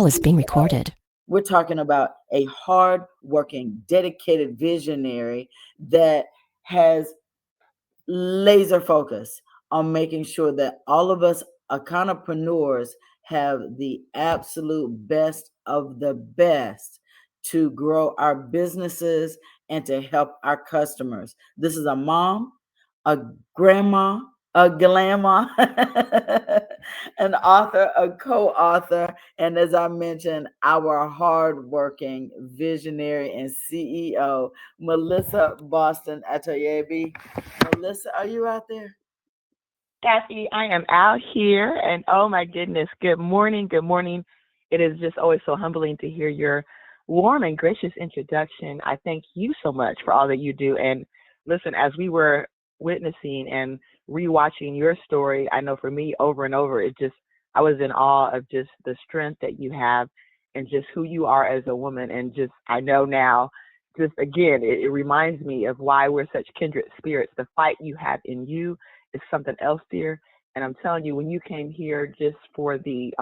call is being recorded. We're talking about a hard-working, dedicated visionary that has laser focus on making sure that all of us econopreneurs have the absolute best of the best to grow our businesses and to help our customers. This is a mom, a grandma, a glamour, an author, a co-author, and as I mentioned, our hardworking visionary and CEO, Melissa Boston Atoyebi. Melissa, are you out there? Kathy, I am out here, and oh my goodness, good morning, good morning. It is just always so humbling to hear your warm and gracious introduction. I thank you so much for all that you do. And listen, as we were witnessing and rewatching your story, I know for me over and over, I was in awe of just the strength that you have and just who you are as a woman. And just, I know now, just again, it reminds me of why we're such kindred spirits. The fight you have in you is something else, dear. And I'm telling you, when you came here just for the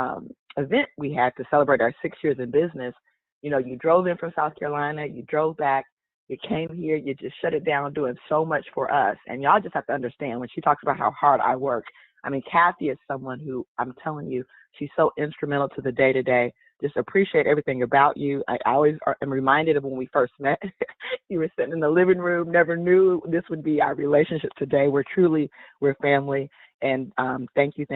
event we had to celebrate our 6 years in business, you know, you drove in from South Carolina, you drove back, you came here, you just shut it down doing so much for us. And y'all just have to understand when she talks about how hard I work. I mean, Kathy is someone who, I'm telling you, she's so instrumental to the day-to-day. Just appreciate everything about you. I always am reminded of when we first met. You were sitting in the living room, never knew this would be our relationship today. We're family. And thank you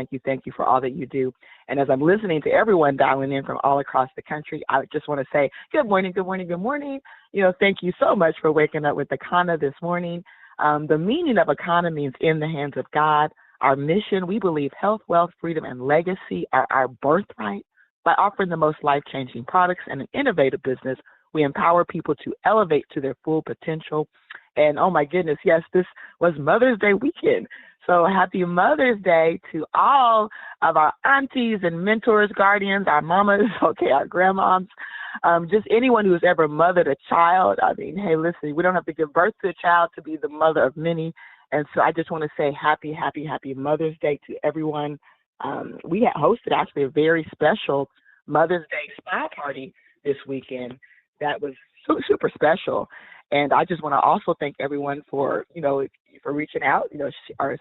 for all that you do. And as I'm listening to everyone dialing in from all across the country, I just want to say good morning, good morning, good morning. You know, thank you so much for waking up with Akana this morning. The meaning of Akana means in the hands of God. Our mission, we believe health, wealth, freedom, and legacy are our birthright. By offering the most life-changing products and an innovative business, we empower people to elevate to their full potential. And oh my goodness, yes, this was Mother's Day weekend. So happy Mother's Day to all of our aunties and mentors, guardians, our mamas, okay, our grandmoms, just anyone who's ever mothered a child. I mean, hey, listen, we don't have to give birth to a child to be the mother of many. And so I just want to say happy Mother's Day to everyone. We had hosted actually a very special Mother's Day spa party this weekend that was super special. And I just want to also thank everyone for, you know, for reaching out, you know, or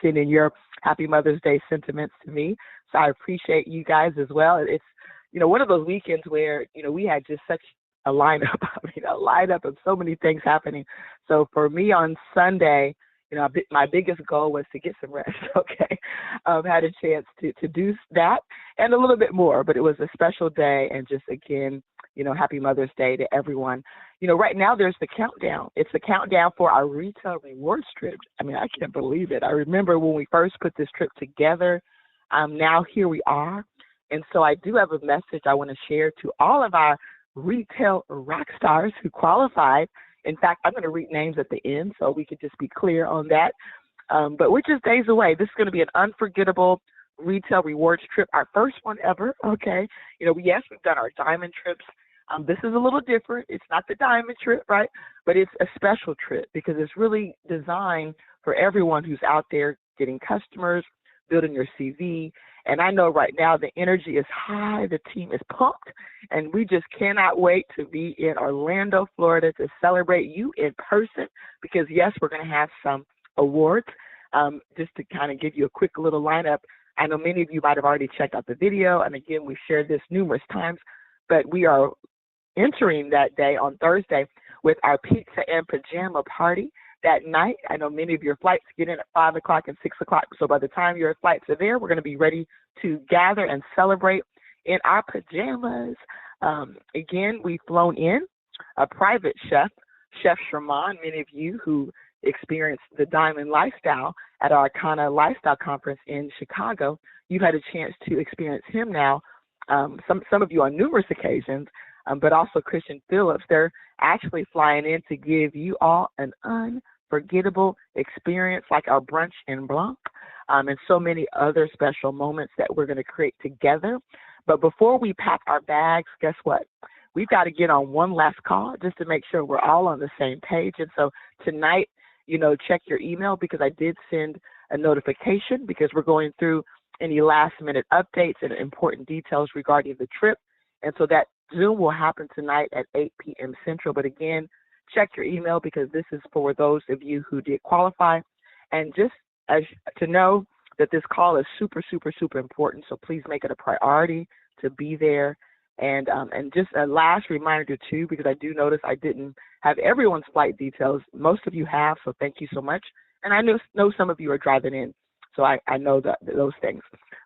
sending your happy Mother's Day sentiments to me. So I appreciate you guys as well. It's, you know, one of those weekends where, you know, we had just such a lineup, a lineup of so many things happening. So for me on Sunday, you know, my biggest goal was to get some rest, okay? Had a chance to do that and a little bit more, but it was a special day. And just, again, you know, happy Mother's Day to everyone. You know, right now there's the countdown. It's the countdown for our retail rewards trip. I mean, I can't believe it. I remember when we first put this trip together. Now here we are. And so I do have a message I want to share to all of our retail rock stars who qualified. In fact, I'm going to read names at the end so we can just be clear on that. But we're just days away. This is going to be an unforgettable retail rewards trip, our first one ever, okay? You know, yes, we've done our diamond trips. This is a little different. It's not the diamond trip, right? But it's a special trip because it's really designed for everyone who's out there getting customers, building your CV. And I know right now the energy is high, the team is pumped, and we just cannot wait to be in Orlando, Florida to celebrate you in person because, yes, we're going to have some awards. Just to kind of give you a quick little lineup, I know many of you might have already checked out the video, and again, we've shared this numerous times, but we are entering that day on Thursday with our pizza and pajama party. That night, I know many of your flights get in at 5 o'clock and 6 o'clock. So by the time your flights are there, we're going to be ready to gather and celebrate in our pajamas. Again, we've flown in a private chef, Chef Sherman. Many of you who experienced the Diamond Lifestyle at our Akana Lifestyle Conference in Chicago, you've had a chance to experience him now. Some of you on numerous occasions, but also Christian Phillips. They're actually flying in to give you all an unforgettable experience like our brunch in Blanc and so many other special moments that we're going to create together. But before we pack our bags, guess what? We've got to get on one last call just to make sure we're all on the same page. And so tonight, you know, check your email because I did send a notification because we're going through any last minute updates and important details regarding the trip. And so that Zoom will happen tonight at 8 p.m. Central. But again, check your email because this is for those of you who did qualify. And just as to know that this call is super, super, super important. So please make it a priority to be there. And just a last reminder too, because I do notice I didn't have everyone's flight details. Most of you have, so thank you so much. And I know some of you are driving in, so I know those things.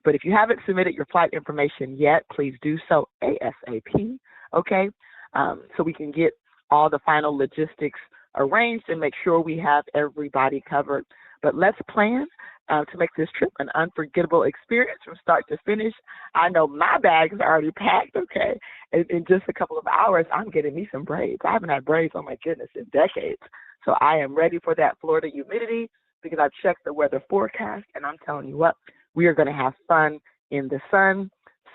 But if you haven't submitted your flight information yet, please do so ASAP, okay? So we can get all the final logistics arranged and make sure we have everybody covered. But let's plan to make this trip an unforgettable experience from start to finish. I know my bags are already packed, okay? In just a couple of hours, I'm getting me some braids. I haven't had braids, oh my goodness, in decades. So I am ready for that Florida humidity because I've checked the weather forecast, and I'm telling you what, we are going to have fun in the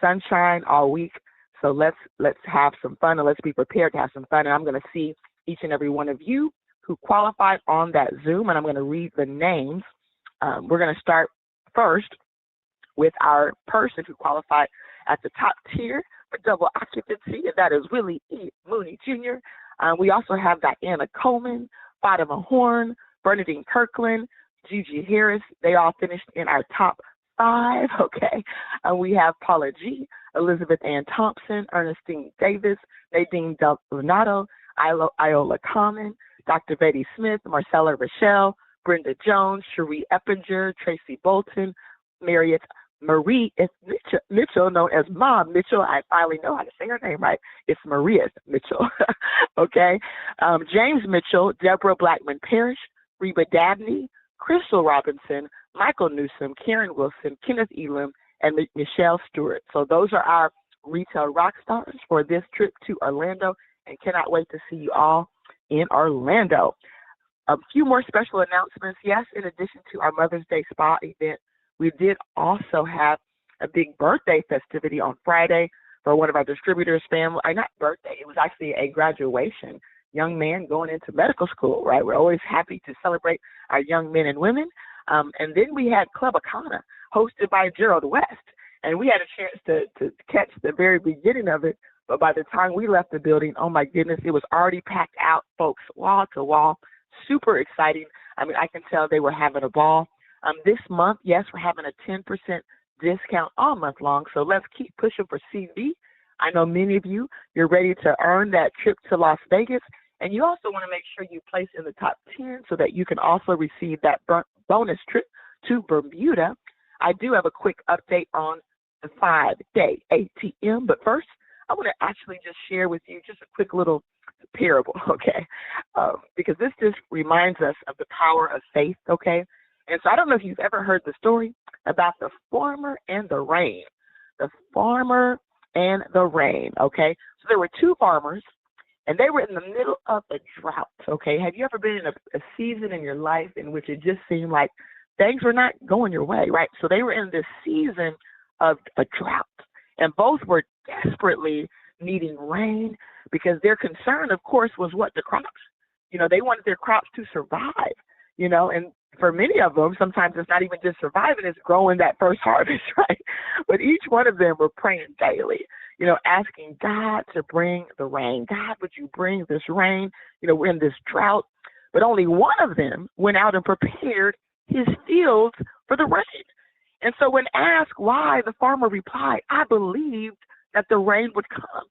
sunshine all week. So let's have some fun, and let's be prepared to have some fun. And I'm going to see each and every one of you who qualified on that Zoom, and I'm going to read the names. We're going to start first with our person who qualified at the top tier for double occupancy, and that is Willie E. Mooney Jr. We also have Diana Coleman, Fatima Horn, Bernadine Kirkland, Gigi Harris. They all finished in our top 5, okay? We have Paula G., Elizabeth Ann Thompson, Ernestine Davis, Nadine Donato, Iola Common, Dr. Betty Smith, Marcella Rochelle, Brenda Jones, Cherie Eppinger, Tracy Bolton, Marie Mitchell, known as Mom Mitchell. I finally know how to say her name right. It's Maria Mitchell, okay? James Mitchell, Deborah Blackman Parrish, Reba Dabney, Crystal Robinson, Michael Newsom, Karen Wilson, Kenneth Elam, and Michelle Stewart. So those are our retail rock stars for this trip to Orlando, and cannot wait to see you all in Orlando. A few more special announcements. Yes, in addition to our Mother's Day spa event, we did also have a big birthday festivity on Friday for one of our distributors' family. Not birthday, it was actually a graduation. Young man going into medical school, right? We're always happy to celebrate our young men and women. And then we had Club Akana, hosted by Gerald West. And we had a chance to catch the very beginning of it. But by the time we left the building, oh my goodness, it was already packed out, folks, wall to wall. Super exciting. I mean, I can tell they were having a ball. This month, yes, we're having a 10% discount all month long. So let's keep pushing for CV. I know many of you, you're ready to earn that trip to Las Vegas. And you also want to make sure you place in the top 10 so that you can also receive that bonus trip to Bermuda. I do have a quick update on the 5-day ATM. But first, I want to actually just share with you just a quick little parable, okay? Because this just reminds us of the power of faith, okay? And so I don't know if you've ever heard the story about the farmer and the rain. The farmer and the rain, okay? So there were 2 farmers, and they were in the middle of a drought, okay? Have you ever been in a season in your life in which it just seemed like things were not going your way, right? So they were in this season of a drought, and both were desperately needing rain because their concern, of course, was what? The crops. You know, they wanted their crops to survive, you know, and for many of them, sometimes it's not even just surviving, it's growing that first harvest, right? But each one of them were praying daily, you know, asking God to bring the rain. God, would you bring this rain? You know, we're in this drought. But only one of them went out and prepared his fields for the rain. And so when asked why, the farmer replied, I believed that the rain would come.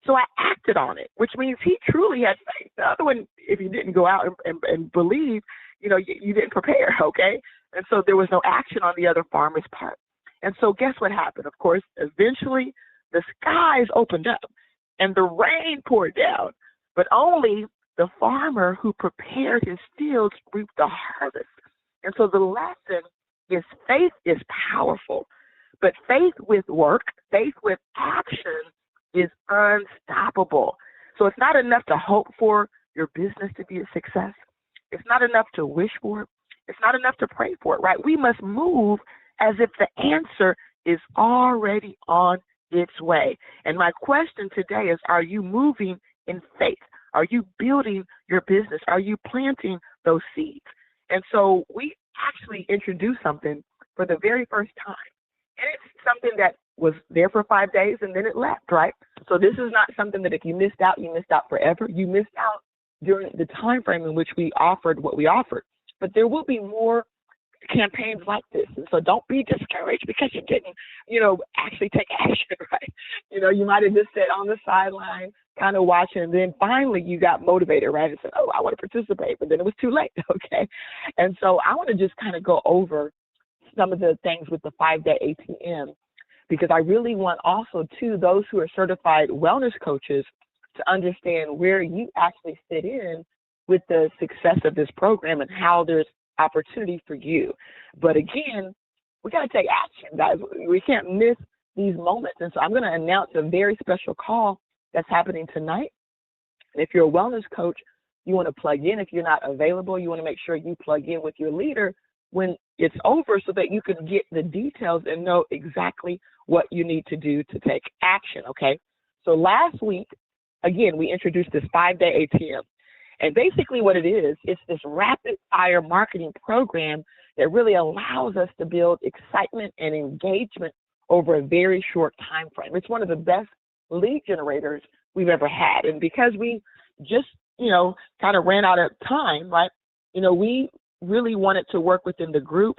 So I acted on it, which means he truly had faith. The other one, if you didn't go out and believe, you know, you didn't prepare, okay? And so there was no action on the other farmer's part. And so guess what happened? Of course, eventually the skies opened up and the rain poured down, but only the farmer who prepared his fields reaped the harvest. And so the lesson is faith is powerful, but faith with work, faith with action is unstoppable. So it's not enough to hope for your business to be a success. It's not enough to wish for it. It's not enough to pray for it, right? We must move as if the answer is already on its way. And my question today is, are you moving in faith? Are you building your business? Are you planting those seeds? And so we actually introduced something for the very first time. And it's something that was there for 5 days and then it left, right? So this is not something that if you missed out, you missed out forever. You missed out during the time frame in which we offered what we offered. But there will be more campaigns like this. And so don't be discouraged because you didn't, actually take action, right? You might have just sat on the sideline kind of watching, and then finally you got motivated, right? And said, oh, I want to participate, but then it was too late, okay? And so I want to just kind of go over some of the things with the 5-day ATM, because I really want also, too, those who are certified wellness coaches to understand where you actually fit in with the success of this program and how there's opportunity for you. But again, we got to take action, guys. We can't miss these moments. And so I'm going to announce a very special call that's happening tonight. And if you're a wellness coach, you want to plug in. If you're not available, you want to make sure you plug in with your leader when it's over so that you can get the details and know exactly what you need to do to take action, okay? So last week, again, we introduced this 5-day ATM. And basically what it is, it's this rapid fire marketing program that really allows us to build excitement and engagement over a very short time frame. It's one of the best lead generators we've ever had. And because we just, kind of ran out of time, right? We really wanted to work within the group.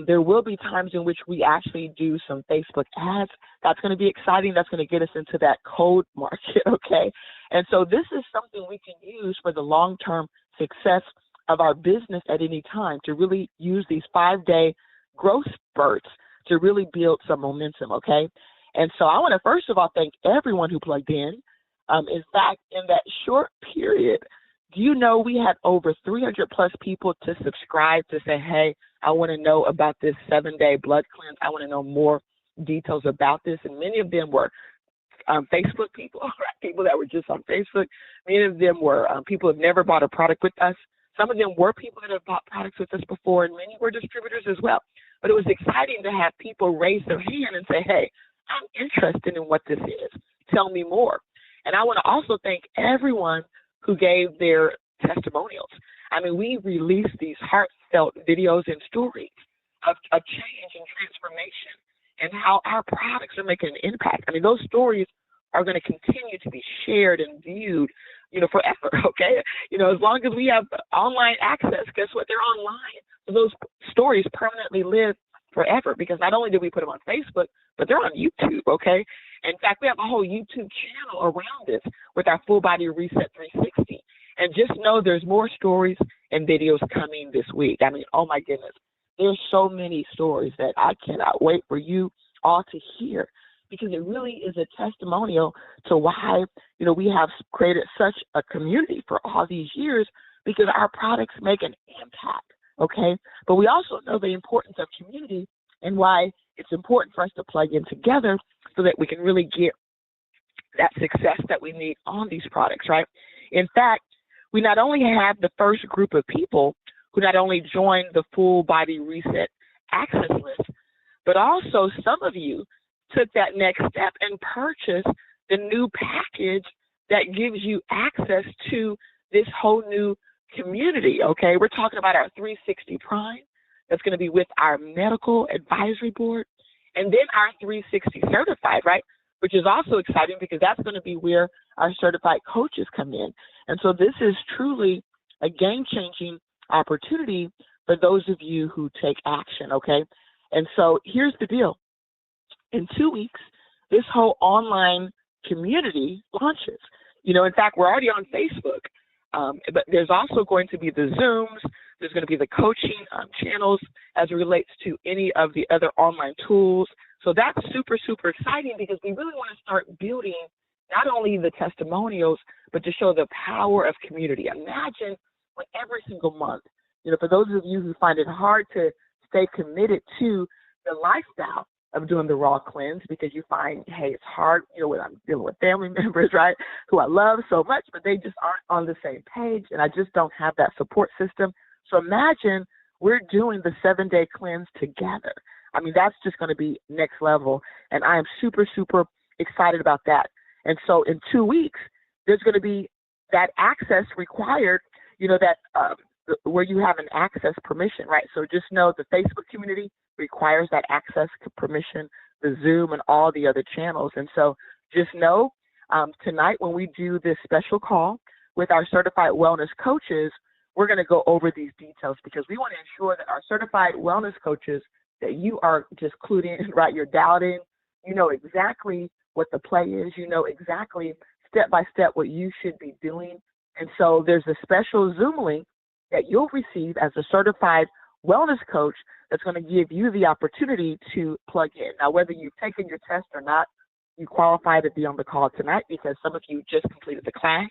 There will be times in which we actually do some Facebook ads. That's going to be exciting. That's going to get us into that cold market, okay? And so this is something we can use for the long-term success of our business at any time, to really use these 5-day growth spurts to really build some momentum, okay? And so I want to first of all thank everyone who plugged in. In fact, in that short period, do you know we had over 300 plus people to subscribe to say, hey, I want to know about this 7-day blood cleanse. I want to know more details about this. And many of them were Facebook people, right? People that were just on Facebook. Many of them were people who have never bought a product with us. Some of them were people that have bought products with us before, and many were distributors as well. But it was exciting to have people raise their hand and say, hey, I'm interested in what this is. Tell me more. And I want to also thank everyone who gave their testimonials. I mean, we released these heartfelt videos and stories of change and transformation and how our products are making an impact. I mean, those stories are going to continue to be shared and viewed, forever, okay? As long as we have online access, guess what? They're online. So those stories permanently live forever, because not only did we put them on Facebook, but they're on YouTube, okay? In fact, we have a whole YouTube channel around this with our Full Body Reset 360. And just know there's more stories and videos coming this week. I mean, oh my goodness, there's so many stories that I cannot wait for you all to hear, because it really is a testimonial to why, we have created such a community for all these years, because our products make an impact, okay? But we also know the importance of community and why it's important for us to plug in together so that we can really get that success that we need on these products, right? In fact, we not only have the first group of people who not only joined the Full Body Reset access list, but also some of you took that next step and purchased the new package that gives you access to this whole new community, okay? We're talking about our 360 Prime. That's going to be with our medical advisory board, and then our 360 certified, right? Which is also exciting because that's going to be where our certified coaches come in. And so this is truly a game-changing opportunity for those of you who take action, okay? And so here's the deal. In 2 weeks, this whole online community launches. In fact, we're already on Facebook, but there's also going to be the Zooms. There's going to be the coaching channels as it relates to any of the other online tools. So that's super, super exciting, because we really want to start building not only the testimonials, but to show the power of community. Imagine when every single month, for those of you who find it hard to stay committed to the lifestyle of doing the raw cleanse, because you find, hey, it's hard, when I'm dealing with family members, right, who I love so much, but they just aren't on the same page, and I just don't have that support system. So imagine we're doing the 7-day cleanse together. I mean, that's just going to be next level, and I am super, super excited about that. And so in 2 weeks, there's going to be that access required, where you have an access permission, right? So just know the Facebook community requires that access permission, the Zoom and all the other channels. And so just know Tonight, when we do this special call with our certified wellness coaches, we're going to go over these details because we want to ensure that our certified wellness coaches, that you are just clued in, right? You're dialed in. You know exactly what the play is. You know exactly step by step what you should be doing. And so there's a special Zoom link that you'll receive as a certified wellness coach that's going to give you the opportunity to plug in. Now, whether you've taken your test or not, you qualify to be on the call tonight because some of you just completed the class.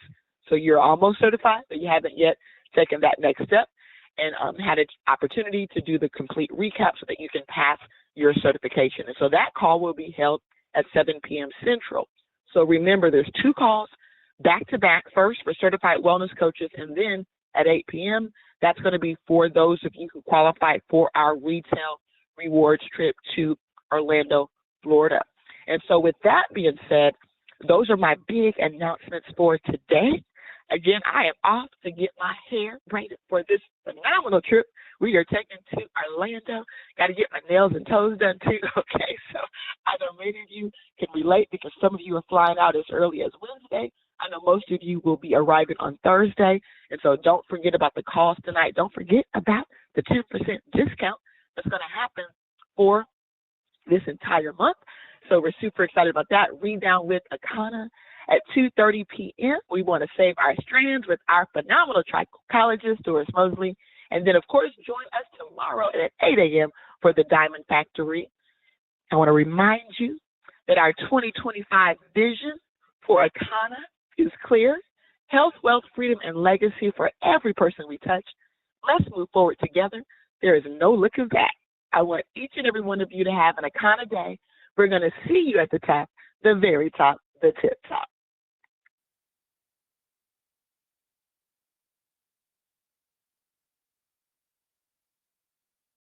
So you're almost certified, but you haven't yet taken that next step and had an opportunity to do the complete recap so that you can pass your certification. And so that call will be held at 7 p.m. Central. So remember, there's 2 calls back to back, first for certified wellness coaches, and then at 8 p.m., that's going to be for those of you who qualified for our retail rewards trip to Orlando, Florida. And so with that being said, those are my big announcements for today. Again, I am off to get my hair braided for this phenomenal trip we are taking to Orlando. Got to get my nails and toes done too, okay? So I know many of you can relate because some of you are flying out as early as Wednesday. I know most of you will be arriving on Thursday. And so don't forget about the calls tonight. Don't forget about the 10% discount that's going to happen for this entire month. So we're super excited about that. Read Down with Akana at 2:30 p.m. We want to save our strands with our phenomenal trichologist, Doris Mosley. And then, of course, join us tomorrow at 8 a.m. for the Diamond Factory. I want to remind you that our 2025 vision for Akana is clear: health, wealth, freedom, and legacy for every person we touch. Let's move forward together. There is no looking back. I want each and every one of you to have an Akana day. We're going to see you at the top, the very top, the tip top.